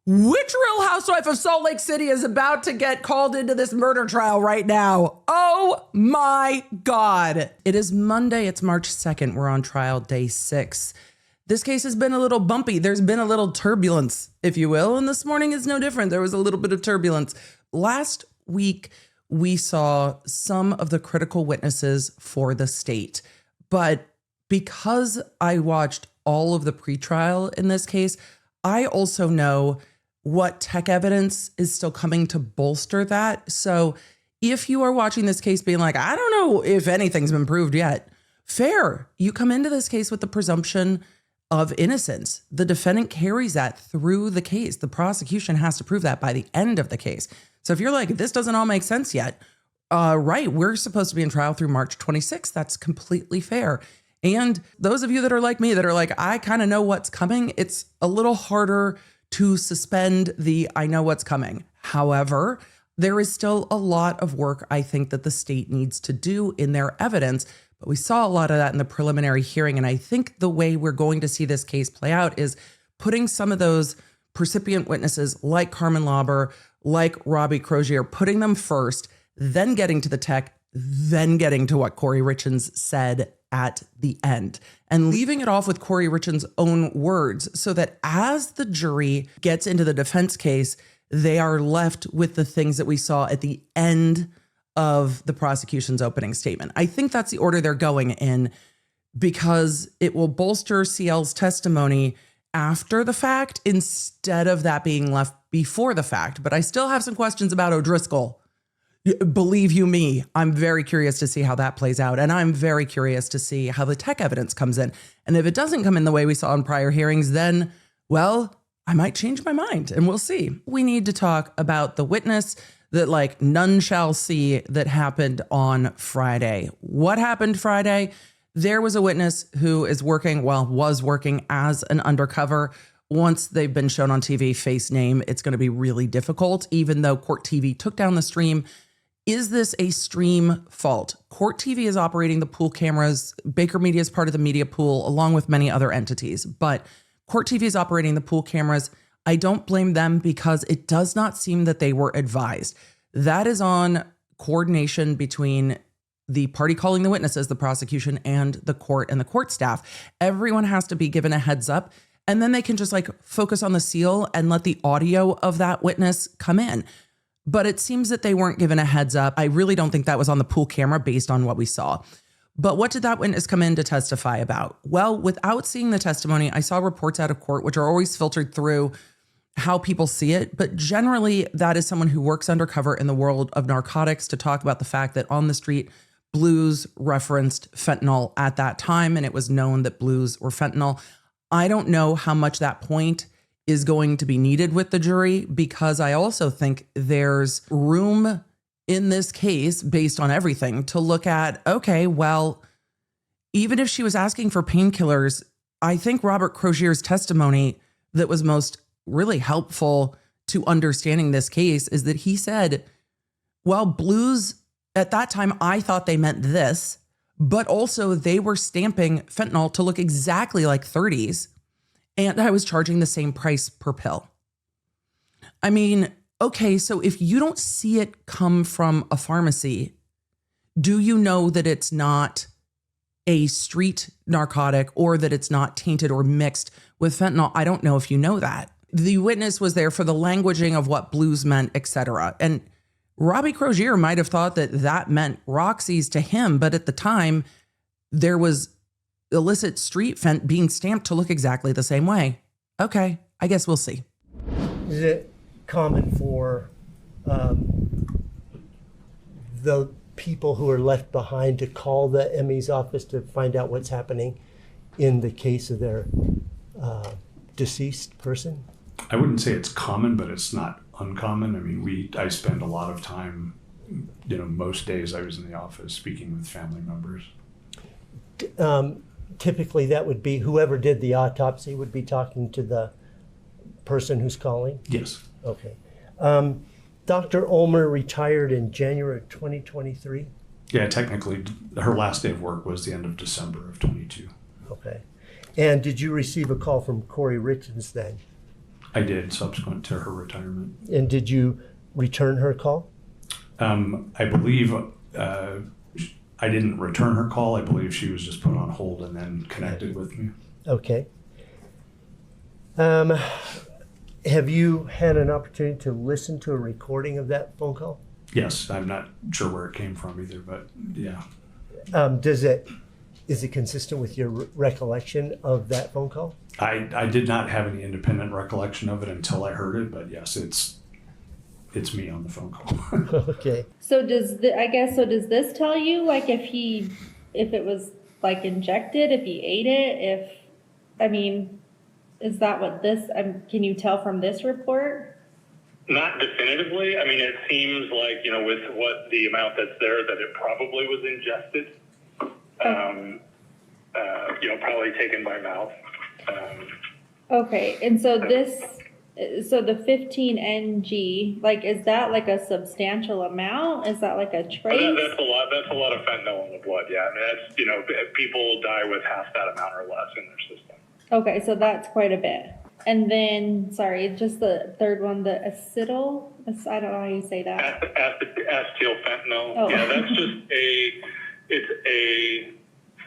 Which Real Housewife of Salt Lake City is about to get called into this murder trial right now? Oh my God. It is Monday. It's March 2nd. We're on trial day 6. This case has been a little bumpy. There's been a little turbulence, if you will. And this morning is no different. There was a little bit of turbulence. Last week, we saw some of the critical witnesses for the state. But because I watched all of the pretrial in this case, I also know what tech evidence is still coming to bolster that. So if you are watching this case being like, I don't know if anything's been proved yet, fair. You come into this case with the presumption of innocence. The defendant carries that through the case. The prosecution has to prove that by the end of the case. So if you're like, this doesn't all make sense yet, right, we're supposed to be in trial through March 26th. That's completely fair. And those of you that are like me, that are like, I kind of know what's coming, it's a little harder to suspend the I know what's coming. However, there is still a lot of work I think that the state needs to do in their evidence. But we saw a lot of that in the preliminary hearing. And I think the way we're going to see this case play out is putting some of those percipient witnesses like Carmen Lauber, like Robbie Crozier, putting them first, then getting to the tech, then getting to what Kouri Richins said at the end, and leaving it off with Kouri Richins' own words so that as the jury gets into the defense case, they are left with the things that we saw at the end of the prosecution's opening statement. I think that's the order they're going in because it will bolster CL's testimony after the fact instead of that being left before the fact. But I still have some questions about O'Driscoll. Believe you me, I'm very curious to see how that plays out. And I'm very curious to see how the tech evidence comes in. And if it doesn't come in the way we saw in prior hearings, then, well, I might change my mind and we'll see. We need to talk about the witness that like none shall see that happened on Friday. What happened Friday? There was a witness who was working as an undercover. Once they've been shown on TV, face name, it's going to be really difficult, even though Court TV took down the stream. Is this a stream fault? Court TV is operating the pool cameras. Baker Media is part of the media pool, along with many other entities. But Court TV is operating the pool cameras. I don't blame them because it does not seem that they were advised. That is on coordination between the party calling the witnesses, the prosecution, and the court and the court staff. Everyone has to be given a heads up, and then they can just like focus on the seal and let the audio of that witness come in. But it seems that they weren't given a heads up. I really don't think that was on the pool camera based on what we saw. But what did that witness come in to testify about? Well, without seeing the testimony, I saw reports out of court, which are always filtered through how people see it. But generally, that is someone who works undercover in the world of narcotics to talk about the fact that on the street, blues referenced fentanyl at that time, and it was known that blues were fentanyl. I don't know how much that point is going to be needed with the jury because I also think there's room in this case based on everything to look at, okay, well, even if she was asking for painkillers, I think Robert Crozier's testimony that was most really helpful to understanding this case is that he said, well, blues at that time, I thought they meant this, but also they were stamping fentanyl to look exactly like 30s. And I was charging the same price per pill. I mean, okay, so if you don't see it come from a pharmacy, do you know that it's not a street narcotic or that it's not tainted or mixed with fentanyl? I don't know if you know that. The witness was there for the languaging of what blues meant, etc. And Robbie Crozier might have thought that that meant Roxy's to him, but at the time, there was illicit street fent being stamped to look exactly the same way. Okay, I guess we'll see. Is it common for the people who are left behind to call the ME's office to find out what's happening in the case of their deceased person? I wouldn't say it's common, but it's not uncommon. I mean, I spend a lot of time, most days I was in the office speaking with family members. Typically that would be whoever did the autopsy would be talking to the person who's calling? Yes. Okay. Dr. Ulmer retired in January of 2023? Yeah, technically her last day of work was the end of December of 22. Okay. And did you receive a call from Kouri Richins then? I did, subsequent to her retirement. And did you return her call? I believe I didn't return her call. I believe she was just put on hold and then connected with me. Okay. Have you had an opportunity to listen to a recording of that phone call? Yes, I'm not sure where it came from either, but yeah. Is it consistent with your recollection of that phone call? I did not have any independent recollection of it until I heard it, but yes, it's me on the phone call. Okay. So does this tell you, like, if it was like injected, if he ate it, is that what this, can you tell from this report? Not definitively. I mean, it seems like, with what the amount that's there, that it probably was ingested. Probably taken by mouth. Okay, and so the 15 ng, like, is that like a substantial amount? Is that like a trace? That's a lot. That's a lot of fentanyl in the blood. Yeah, I mean, that's people die with half that amount or less in their system. Okay, so that's quite a bit. And then, sorry, just the third one, the acetyl. I don't know how you say that. Acetyl fentanyl. Oh. Yeah, that's just it's a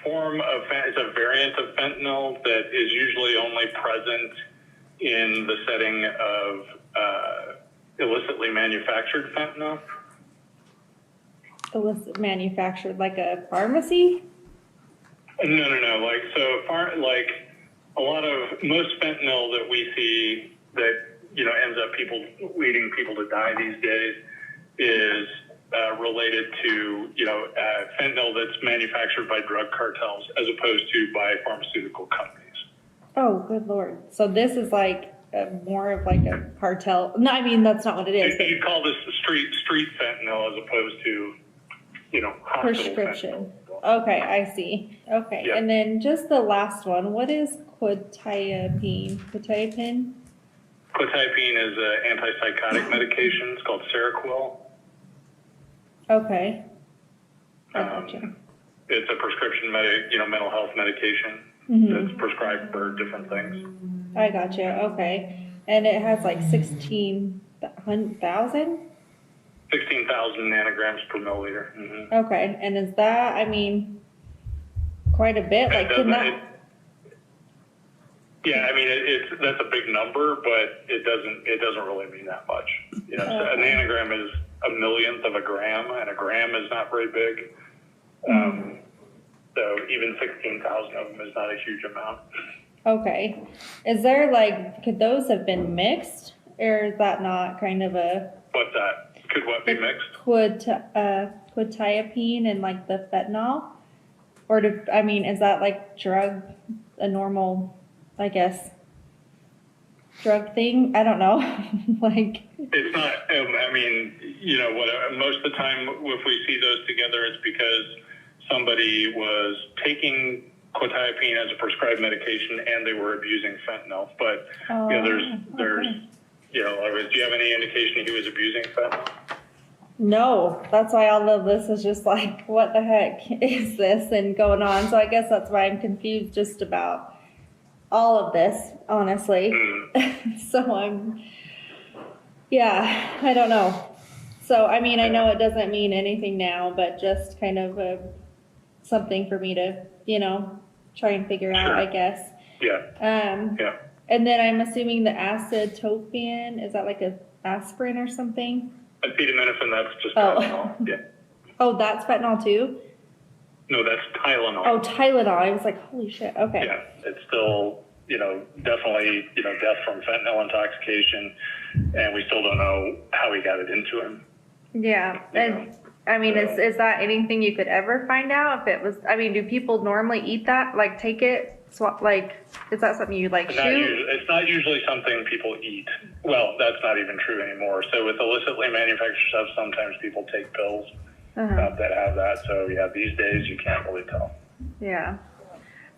form of, it's a variant of fentanyl that is usually only present in the setting of illicitly manufactured fentanyl. Illicit manufactured, like a pharmacy? No. Like a lot of most fentanyl that we see that ends up leading people to die these days is related to fentanyl that's manufactured by drug cartels as opposed to by pharmaceutical companies. Oh, good Lord. So this is like more of like a cartel. No, I mean, that's not what it is. You'd call this street fentanyl as opposed to, hospital Prescription. fentanyl. Okay, I see. Okay. Yeah. And then just the last one. What is quetiapine? Quetiapine? Quetiapine is an antipsychotic medication. It's called Seroquel. Okay. I gotcha. It's a prescription mental health medication that's prescribed for different things. I gotcha. Okay. And it has like 16,000? 16,000 nanograms per milliliter. Mm-hmm. Okay. And is that, quite a bit? Like, can that... That's a big number, but it doesn't really mean that much. So a nanogram is a millionth of a gram, and a gram is not very big. So even 16,000 of them is not a huge amount. Okay. Is there could those have been mixed, or is that not kind of a... What's that? Could what be mixed? Quetiapine and like the fentanyl? Or is that like a normal, I guess, drug thing? I don't know. It's not, most of the time if we see those together, it's because somebody was taking quetiapine as a prescribed medication and they were abusing fentanyl. But, do you have any indication he was abusing fentanyl? No, that's why all of this is just like, what the heck is this and going on? So I guess that's why I'm confused just about all of this, honestly. So I don't know. So, I know it doesn't mean anything now, but just kind of something for me to, try and figure out, I guess. Yeah. And then I'm assuming the acetopin, is that like a aspirin or something? Acetaminophen, that's just Tylenol. Yeah. Oh, that's fentanyl too? No, that's Tylenol. Oh, Tylenol. I was like, holy shit. Okay. Yeah, it's still, definitely, death from fentanyl intoxication, and we still don't know how he got it into him. Yeah. And is that anything you could ever find out if it was, do people normally eat that? Like take it? Is that something you shoot? It's not usually something people eat. Well, that's not even true anymore. So with illicitly manufactured stuff, sometimes people take pills that have that. So these days you can't really tell. Yeah.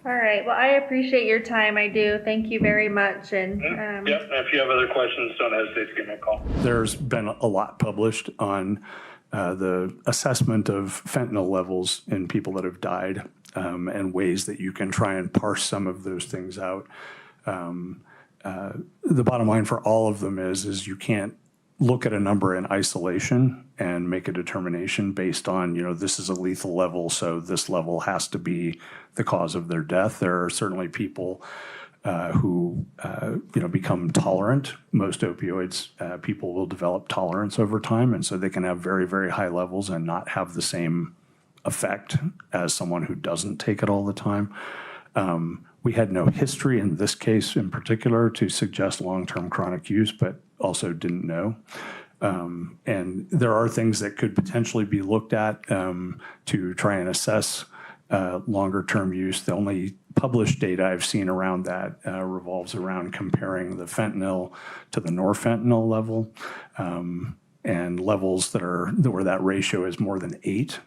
All right. Well, I appreciate your time. I do. Thank you very much. And if you have other questions, don't hesitate to give me a call. There's been a lot published on the assessment of fentanyl levels in people that have died, and ways that you can try and parse some of those things out. the bottom line for all of them is you can't look at a number in isolation and make a determination based on, this is a lethal level, so this level has to be the cause of their death. There are certainly people who become tolerant. Most opioids, people will develop tolerance over time, and so they can have very, very high levels and not have the same effect as someone who doesn't take it all the time. We had no history in this case in particular to suggest long-term chronic use, but also didn't know. And there are things that could potentially be looked at to try and assess longer-term use. The only published data I've seen around that revolves around comparing the fentanyl to the norfentanyl level, and levels where that ratio is more than 8.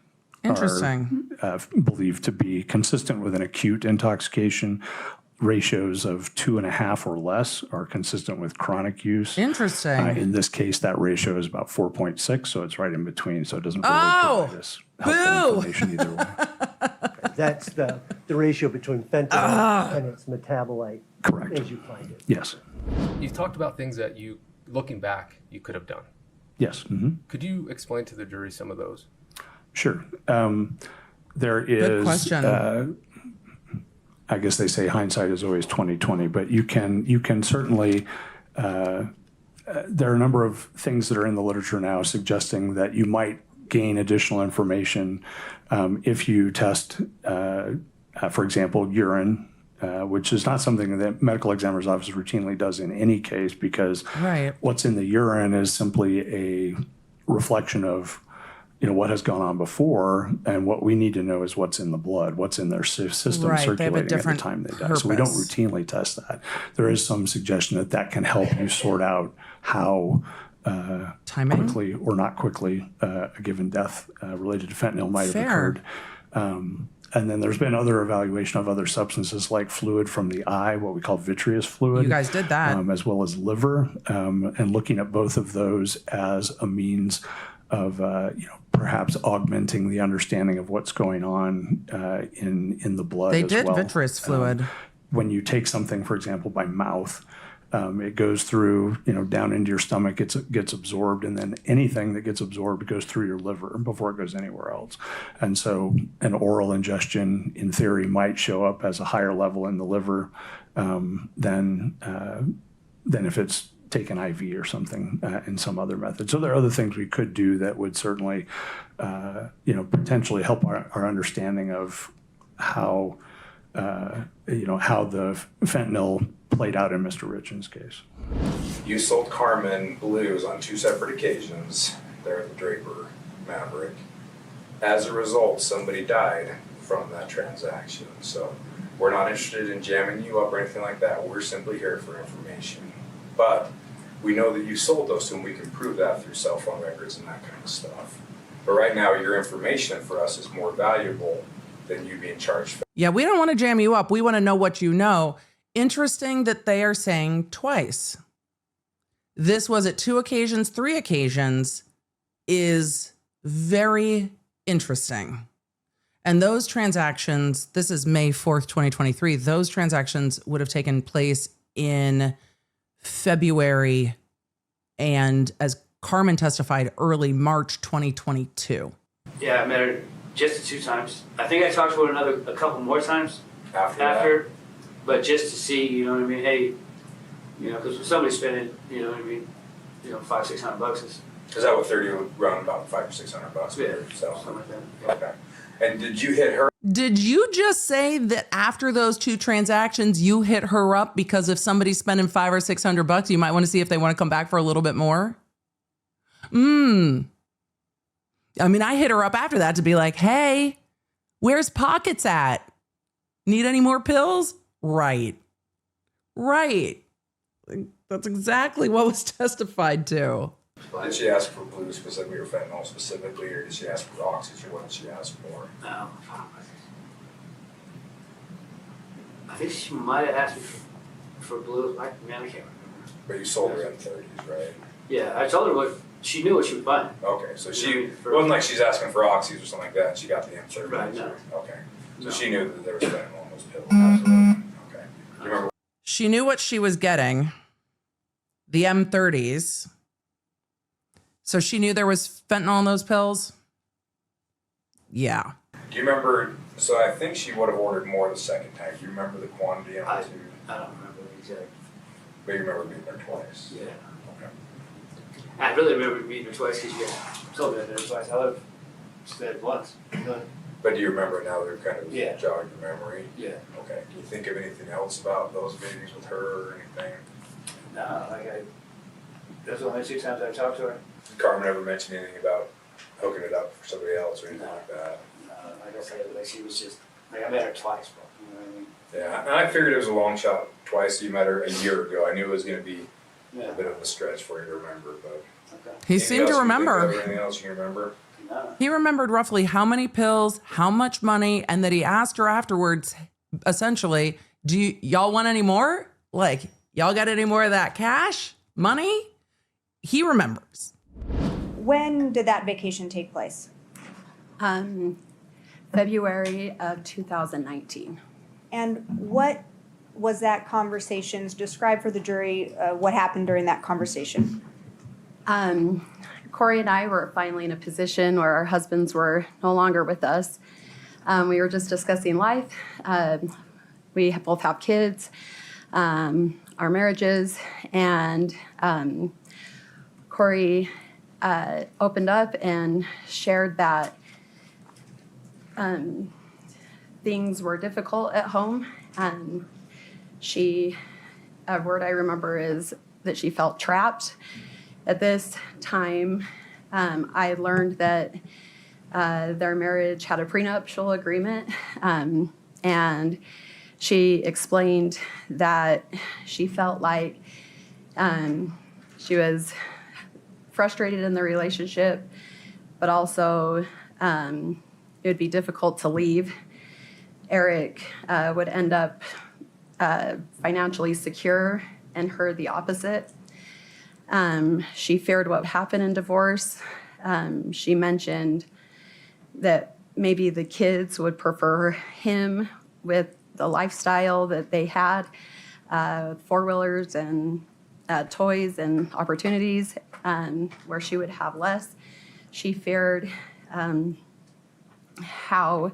Interesting. Are believed to be consistent with an acute intoxication. Ratios of 2.5 or less are consistent with chronic use. Interesting. In this case, that ratio is about 4.6, so it's right in between. So it doesn't really provide us helpful information either way. That's the ratio between fentanyl and its metabolite. Correct. As you find it. Yes. You've talked about things that looking back, you could have done. Yes. Mm-hmm. Could you explain to the jury some of those? Sure. There is. Good question. I guess they say hindsight is always 20/20, but you can certainly. There are a number of things that are in the literature now suggesting that you might gain additional information if you test, for example, urine, which is not something that medical examiner's office routinely does in any case, because what's in the urine is simply a reflection of what has gone on before, and what we need to know is what's in the blood, what's in their system circulating at the time they die. So we don't routinely test that. There is some suggestion that can help you sort out how quickly or not quickly a given death related to fentanyl might have occurred. And then there's been other evaluation of other substances like fluid from the eye, what we call vitreous fluid. You guys did that. As well as liver, and looking at both of those as a means of perhaps augmenting the understanding of what's going on in the blood. They as did well. vitreous fluid. When you take something, for example, by mouth, it goes through, down into your stomach, gets absorbed, and then anything that gets absorbed goes through your liver before it goes anywhere else. And so an oral ingestion, in theory, might show up as a higher level in the liver than if it's taken IV or something in some other method. So there are other things we could do that would certainly, potentially help our understanding of how the fentanyl played out in Mr. Richins' case. You sold Carmen blues on 2 separate occasions there at the Draper Maverick. As a result, somebody died from that transaction. So we're not interested in jamming you up or anything like that. We're simply here for information. But we know that you sold those, and we can prove that through cell phone records and that kind of stuff. But right now, your information for us is more valuable than you being charged. Yeah, we don't want to jam you up. We want to know what you know. Interesting that they are saying twice. This was at 2 occasions, 3 occasions is very interesting. And those transactions, this is May 4th, 2023, those transactions would have taken place in February and, as Carmen testified, early March 2022. Yeah, I met her just the 2 times. I think I talked to her a couple more times after, but just to see, hey, because when somebody's spending, $500-600 is. Is that what 30 would run about $500 or $600? Yeah, so, something like that. Yeah. Okay. And did you hit her? Did you just say that after those 2 transactions, you hit her up because if somebody's spending $500 or $600, you might want to see if they want to come back for a little bit more? I mean, I hit her up after that to be like, hey, where's Pockets at? Need any more pills? Right. That's exactly what was testified to. Did she ask for blue specifically or fentanyl specifically, or did she ask for oxygen? What did she ask for? I think she might have asked me for blue. I can't remember. But you sold her in 30s, right? Yeah, I told her she knew what she was buying. Okay, so it wasn't like she's asking for oxys or something like that, and she got the M30. Right, no. Okay, so she knew that there was fentanyl in those pills. Absolutely. Okay. You remember? She knew what she was getting, the M30s. So she knew there was fentanyl in those pills? Yeah. Do you remember, so I think she would have ordered more the second time. Do you remember the quantity of the two? I don't remember the exact. But you remember being there twice? Yeah. Okay. I really remember meeting her twice because you guys told me that there was twice. I would have said once. But do you remember now they're kind of Yeah. jogged your memory? Yeah. Okay. Do you think of anything else about those meetings with her or anything? No, those are the only 2 times I talked to her. Did Carmen ever mention anything about hooking it up for somebody else or anything like that? Like I said, she was just, I met her twice, but you know what I mean? Yeah, and I figured it was a long shot twice. You met her a year ago. I knew it was going to be Yeah. a bit of a stretch for you to remember, but. Okay. He Anything seemed to else you think remember. of? Anything else you can remember? No. He remembered roughly how many pills, how much money, and that he asked her afterwards, essentially, y'all want any more? Like, y'all got any more of that cash? Money? He remembers. When did that vacation take place? February of 2019. And what was that conversation? Describe for the jury what happened during that conversation. Kouri and I were finally in a position where our husbands were no longer with us. We were just discussing life. We both have kids, our marriages, and Kouri opened up and shared that things were difficult at home. A word I remember is that she felt trapped. At this time, I learned that their marriage had a prenuptial agreement, and she explained that she felt like she was frustrated in the relationship, but also it would be difficult to leave. Eric would end up financially secure, and her the opposite. She feared what would happen in divorce. She mentioned that maybe the kids would prefer him with the lifestyle that they had, four-wheelers and toys and opportunities, where she would have less. She feared how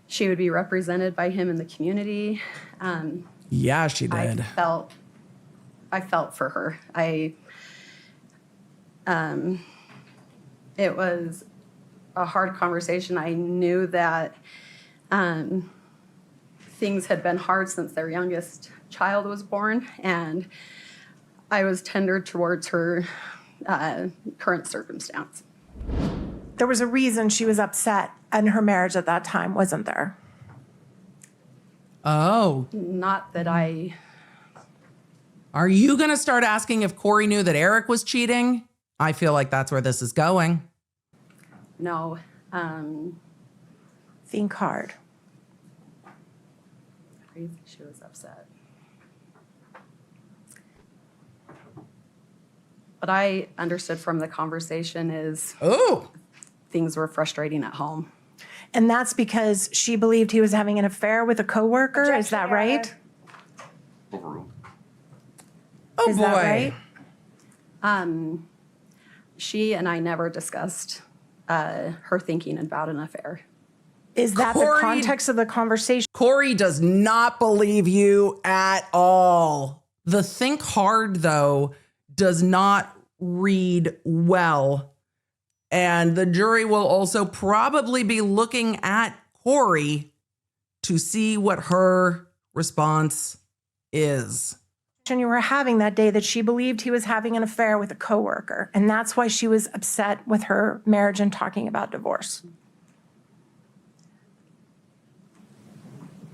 she would be represented by him in the community. Yeah, she did. I felt for her. It was a hard conversation. I knew that things had been hard since their youngest child was born, and I was tender towards her current circumstance. There was a reason she was upset in her marriage at that time, wasn't there? Oh. Not that I... Are you going to start asking if Kouri knew that Eric was cheating? I feel like that's where this is going. No. Think hard. She was upset. What I understood from the conversation is things were frustrating at home. And that's because she believed he was having an affair with a coworker. Objection, Is that Your right? Overruled. Oh, Is boy. that right? She and I never discussed her thinking about an affair. Is that the Kouri- context of the conversation? Kouri does not believe you at all. The think hard, though, does not read well. And the jury will also probably be looking at Kouri to see what her response is. You were having that day that she believed he was having an affair with a coworker, and that's why she was upset with her marriage and talking about divorce.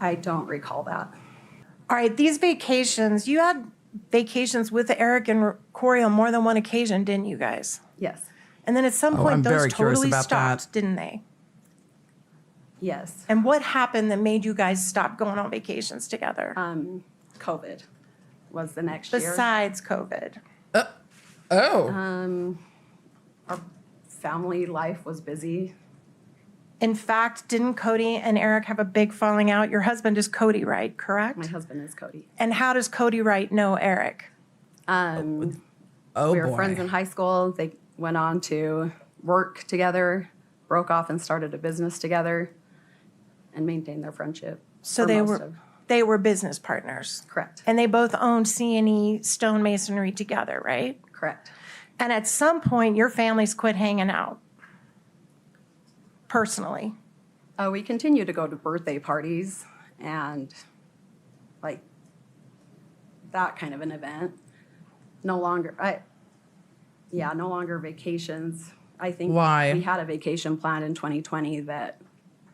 I don't recall that. All right, these vacations, you had vacations with Eric and Kouri on more than one occasion, didn't you guys? Yes. And then at some I'm point, those very curious totally about stopped, that. didn't they? Yes. And what happened that made you guys stop going on vacations together? COVID was the next year. Besides COVID. Oh. Our family life was busy. In fact, didn't Cody and Eric have a big falling out? Your husband is Cody Wright, correct? My husband is Cody. And how does Cody Wright know Eric? We were friends in high school. They went on to work together, broke off and started a business together, and maintained their friendship. So they were business partners. Correct. And they both owned C&E stonemasonry together, right? Correct. And at some point, your families quit hanging out. Personally. We continue to go to birthday parties and like that kind of an event. No longer vacations. I think Why? we had a vacation planned in 2020 that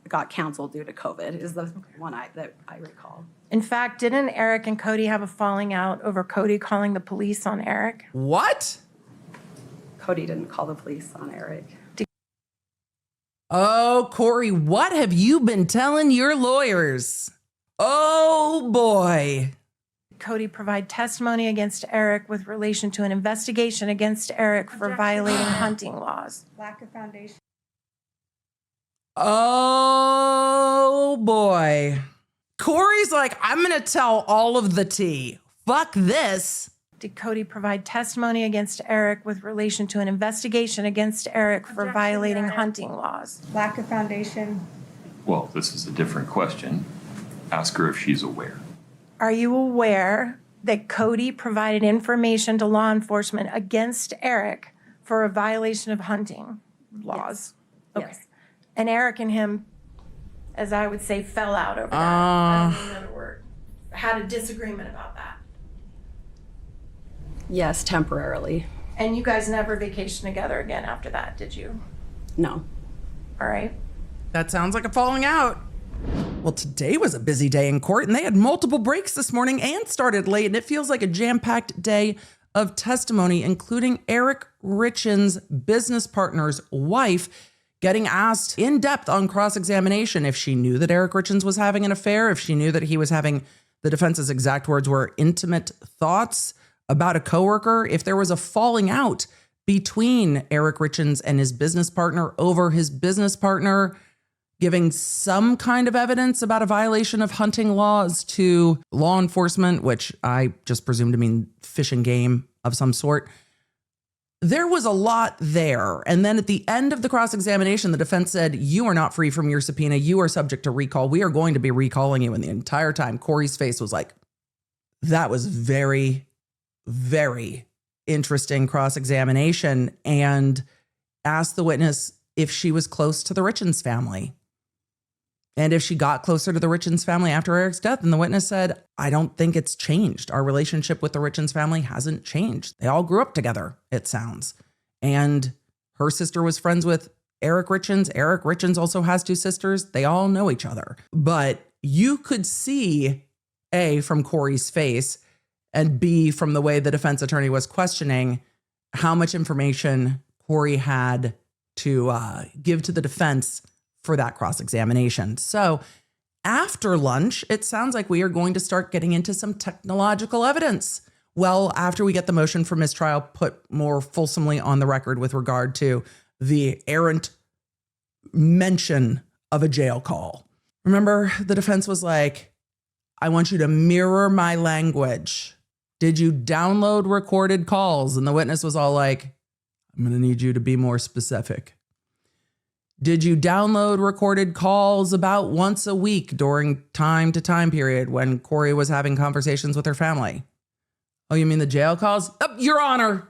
got canceled due to COVID is the one that I recall. In fact, didn't Eric and Cody have a falling out over Cody calling the police on Eric? What? Cody didn't call the police on Eric. Oh, Kouri, what have you been telling your lawyers? Oh, boy. Cody provide testimony against Eric with relation to an investigation against Eric for violating hunting laws. Lack of foundation. Oh, boy. Kouri's like, I'm going to tell all of the tea. Fuck this. Did Cody provide testimony against Eric with relation to an investigation against Eric for violating hunting laws? Lack of foundation. Well, this is a different question. Ask her if she's aware. Are you aware that Cody provided information to law enforcement against Eric for a violation of hunting laws? Yes. Okay. Yes. And Eric and him, as I would say, fell out over that. I don't know another word. Had a disagreement about that. Yes, temporarily. And you guys never vacationed together again after that, did you? No. All right. That sounds like a falling out. Well, today was a busy day in court, and they had multiple breaks this morning and started late, and it feels like a jam-packed day of testimony, including Eric Richins' business partner's wife getting asked in depth on cross-examination if she knew that Eric Richins was having an affair, if she knew that he was having, the defense's exact words were, intimate thoughts about a coworker, if there was a falling out between Eric Richins and his business partner over his business partner giving some kind of evidence about a violation of hunting laws to law enforcement, which I just presume to mean fish and game of some sort. There was a lot there. And then at the end of the cross-examination, the defense said, you are not free from your subpoena. You are subject to recall. We are going to be recalling you. And the entire time, Kouri's face was like, that was very, very interesting cross-examination, and asked the witness if she was close to the Richins family. And if she got closer to the Richins family after Eric's death, and the witness said, I don't think it's changed. Our relationship with the Richins family hasn't changed. They all grew up together, it sounds. And her sister was friends with Eric Richins. Eric Richins also has two sisters. They all know each other. But you could see, A, from Kouri's face, and B, from the way the defense attorney was questioning, how much information Kouri had to give to the defense for that cross-examination. So after lunch, it sounds like we are going to start getting into some technological evidence. Well, after we get the motion for mistrial put more fulsomely on the record with regard to the errant mention of a jail call. Remember, the defense was like, I want you to mirror my language. Did you download recorded calls? And the witness was all like, I'm going to need you to be more specific. Did you download recorded calls about once a week during time to time period when Kouri was having conversations with her family? Oh, you mean the jail calls? Oh, Your Honor.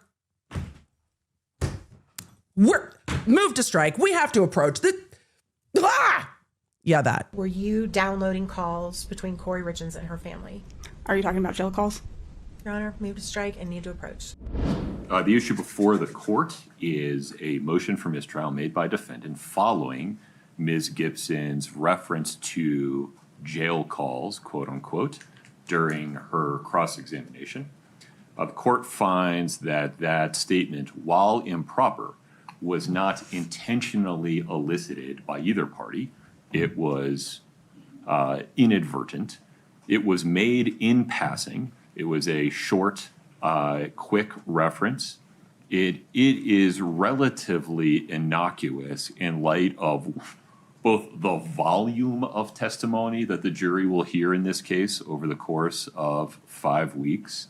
We're move to strike. We have to approach the. Yeah, that. Were you downloading calls between Kouri Richins and her family? Are you talking about jail calls? Your Honor, move to strike and need to approach. The issue before the court is a motion for mistrial made by defendant following Ms. Gibson's reference to jail calls, quote unquote, during her cross-examination. The court finds that that statement, while improper, was not intentionally elicited by either party. It was inadvertent. It was made in passing. It was a short, quick reference. It is relatively innocuous in light of both the volume of testimony that the jury will hear in this case over the course of 5 weeks.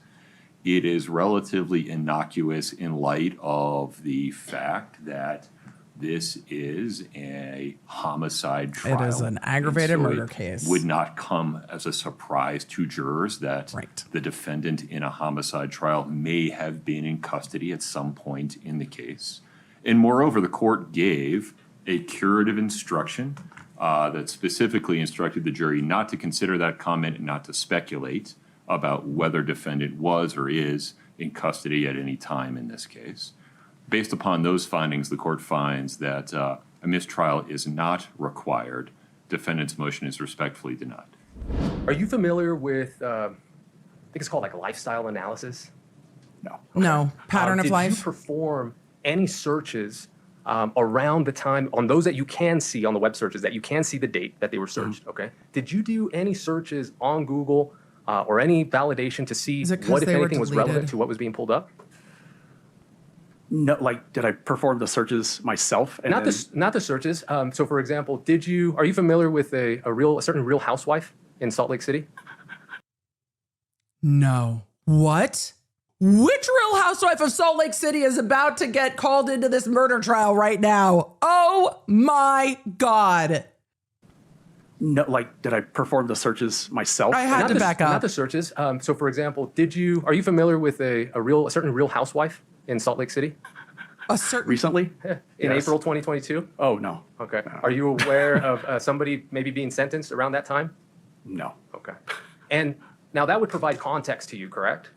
It is relatively innocuous in light of the fact that this is a homicide trial. It is an aggravated And so murder it case. Would not come as a surprise to jurors that the defendant in a homicide trial may have been in custody at some point in the case. And moreover, the court gave a curative instruction that specifically instructed the jury not to consider that comment and not to speculate about whether defendant was or is in custody at any time in this case. Based upon those findings, the court finds that a mistrial is not required. Defendant's motion is respectfully denied. Are you familiar with, I think it's called like lifestyle analysis? No. No. Pattern of life? Did you perform any searches around the time, on those that you can see on the web searches, that you can see the date that they were searched, okay? Did you do any searches on Google or any validation to see what, if anything, was relevant to what was being pulled up? No, like, did I perform the searches myself? And Not the searches. So, for example, are you familiar with a certain Real Housewife in Salt Lake City? No. What? Which Real Housewife of Salt Lake City is about to get called into this murder trial right now? Oh my God. No, like, did I perform the searches myself? I had to back up. Not the searches. So, for example, are you familiar with a certain Real Housewife in Salt Lake City? Recently? In April 2022? Oh, no. Okay. Are you aware of somebody maybe being sentenced around that time? No. Okay. And now that would provide context to you, correct?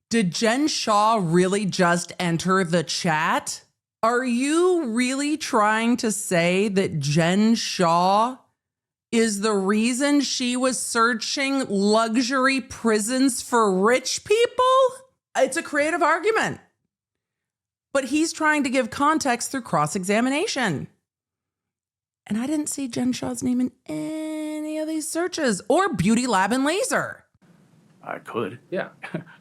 Did Jen Shaw really just enter the chat? Are you really trying to say that Jen Shaw is the reason she was searching luxury prisons for rich people? It's a creative argument. But he's trying to give context through cross-examination. And I didn't see Jen Shaw's name in any of these searches or Beauty Lab and Laser. I could. Yeah.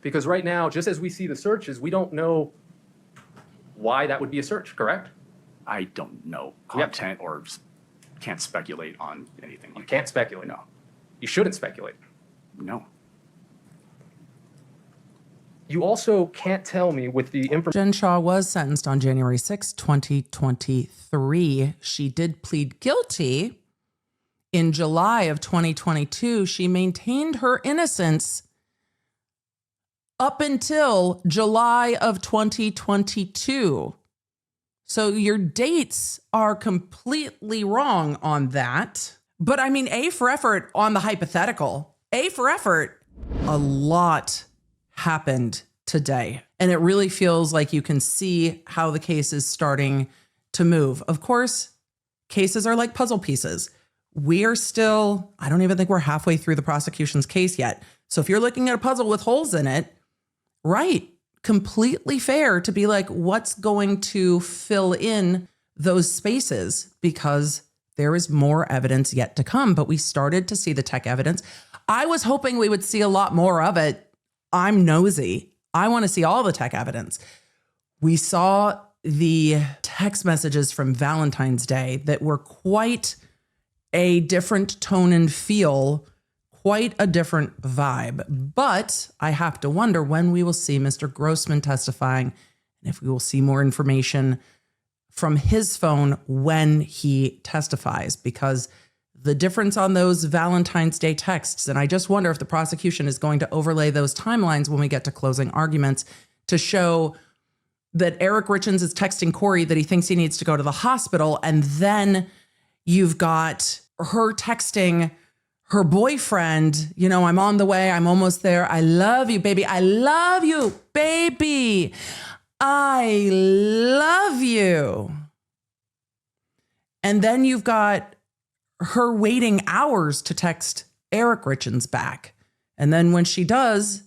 Because right now, just as we see the searches, we don't know why that would be a search, correct? I don't know content or can't speculate on anything. You can't speculate. No. You shouldn't speculate. No. You also can't tell me with the information. Jen Shaw was sentenced on January 6, 2023. She did plead guilty. In July of 2022, she maintained her innocence up until July of 2022. So your dates are completely wrong on that. But I mean, A for effort on the hypothetical. A for effort. A lot happened today. And it really feels like you can see how the case is starting to move. Of course, cases are like puzzle pieces. We are still, I don't even think we're halfway through the prosecution's case yet. So if you're looking at a puzzle with holes in it, right, completely fair to be like, what's going to fill in those spaces? Because there is more evidence yet to come, but we started to see the tech evidence. I was hoping we would see a lot more of it. I'm nosy. I want to see all the tech evidence. We saw the text messages from Valentine's Day that were quite a different tone and feel, quite a different vibe. But I have to wonder when we will see Mr. Grossman testifying and if we will see more information from his phone when he testifies, because the difference on those Valentine's Day texts, and I just wonder if the prosecution is going to overlay those timelines when we get to closing arguments to show that Eric Richins is texting Kouri that he thinks he needs to go to the hospital, and then you've got her texting her boyfriend, you know, I'm on the way, I'm almost there, I love you, baby, I love you, baby, I love you. And then you've got her waiting hours to text Eric Richins back. And then when she does,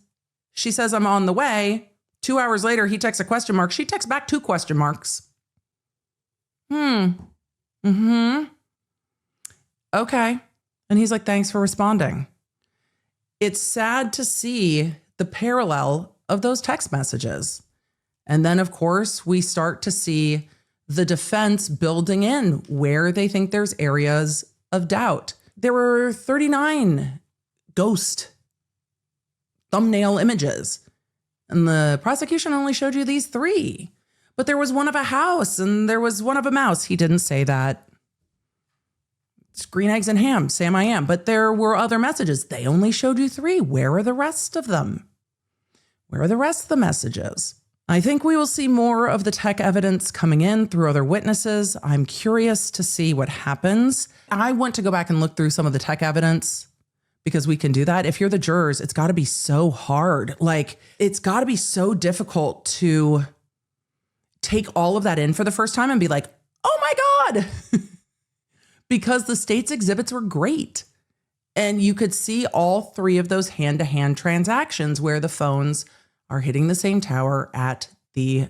she says, I'm on the way. 2 hours later, he texts a question mark. She texts back 2 question marks. Okay. And he's like, thanks for responding. It's sad to see the parallel of those text messages. And then, of course, we start to see the defense building in where they think there's areas of doubt. There were 39 ghost thumbnail images, and the prosecution only showed you these 3. But there was one of a house and there was one of a mouse. He didn't say that. It's green eggs and ham, Sam I am. But there were other messages. They only showed you 3. Where are the rest of them? Where are the rest of the messages? I think we will see more of the tech evidence coming in through other witnesses. I'm curious to see what happens. I want to go back and look through some of the tech evidence because we can do that. If you're the jurors, it's got to be so hard. Like, it's got to be so difficult to take all of that in for the first time and be like, oh my God, because the state's exhibits were great. And you could see all 3 of those hand-to-hand transactions where the phones are hitting the same tower at the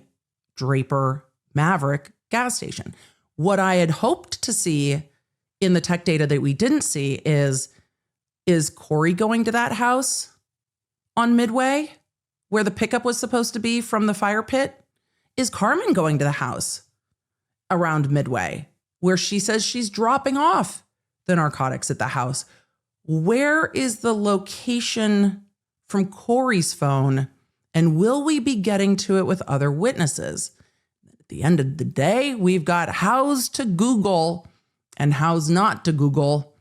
Draper Maverick gas station. What I had hoped to see in the tech data that we didn't see is Kouri going to that house on Midway where the pickup was supposed to be from the fire pit? Is Carmen going to the house around Midway where she says she's dropping off the narcotics at the house? Where is the location from Kouri's phone? And will we be getting to it with other witnesses? At the end of the day, we've got hows to Google and hows not to Google.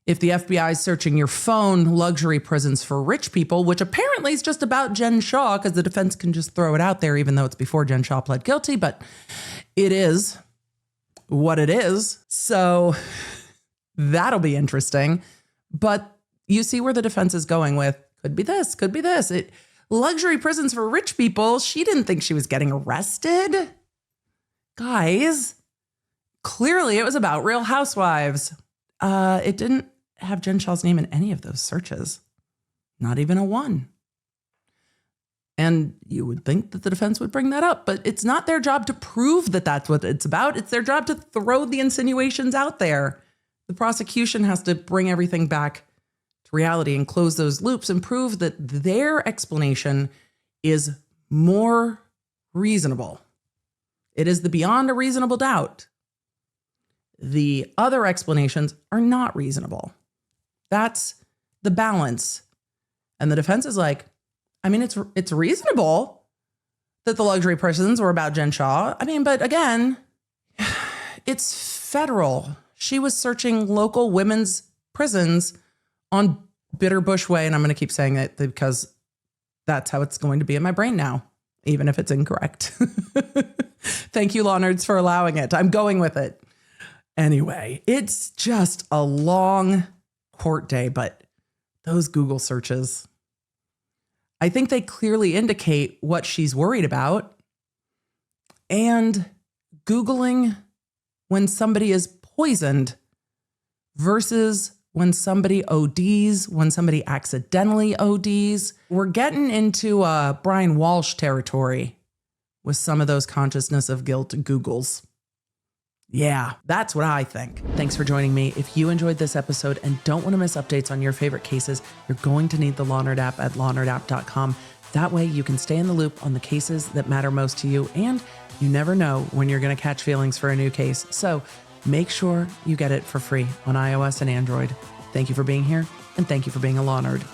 If the FBI is searching your phone, luxury prisons for rich people, which apparently is just about Jen Shah, because the defense can just throw it out there, even though it's before Jen Shah pled guilty, but it is what it is. So that'll be interesting. But you see where the defense is going with, could be this, could be this. Luxury prisons for rich people. She didn't think she was getting arrested. Guys, clearly it was about Real Housewives. It didn't have Jen Shah's name in any of those searches. Not even a 1. And you would think that the defense would bring that up, but it's not their job to prove that that's what it's about. It's their job to throw the insinuations out there. The prosecution has to bring everything back to reality and close those loops and prove that their explanation is more reasonable. It is the beyond a reasonable doubt. The other explanations are not reasonable. That's the balance. And the defense is like, I mean, it's reasonable that the luxury prisons were about Jen Shah. I mean, but again, it's federal. She was searching local women's prisons on Bitter Bush Way. And I'm going to keep saying it because that's how it's going to be in my brain now, even if it's incorrect. Thank you, law nerds, for allowing it. I'm going with it. Anyway, it's just a long court day, but those Google searches, I think they clearly indicate what she's worried about. And Googling when somebody is poisoned versus when somebody ODs, when somebody accidentally ODs. We're getting into Brian Walsh territory with some of those consciousness of guilt Googles. Yeah, that's what I think. Thanks for joining me. If you enjoyed this episode and don't want to miss updates on your favorite cases, you're going to need the Law Nerd app at lawnerdapp.com. That way you can stay in the loop on the cases that matter most to you, and you never know when you're going to catch feelings for a new case. So make sure you get it for free on iOS and Android. Thank you for being here, and thank you for being a Law Nerd.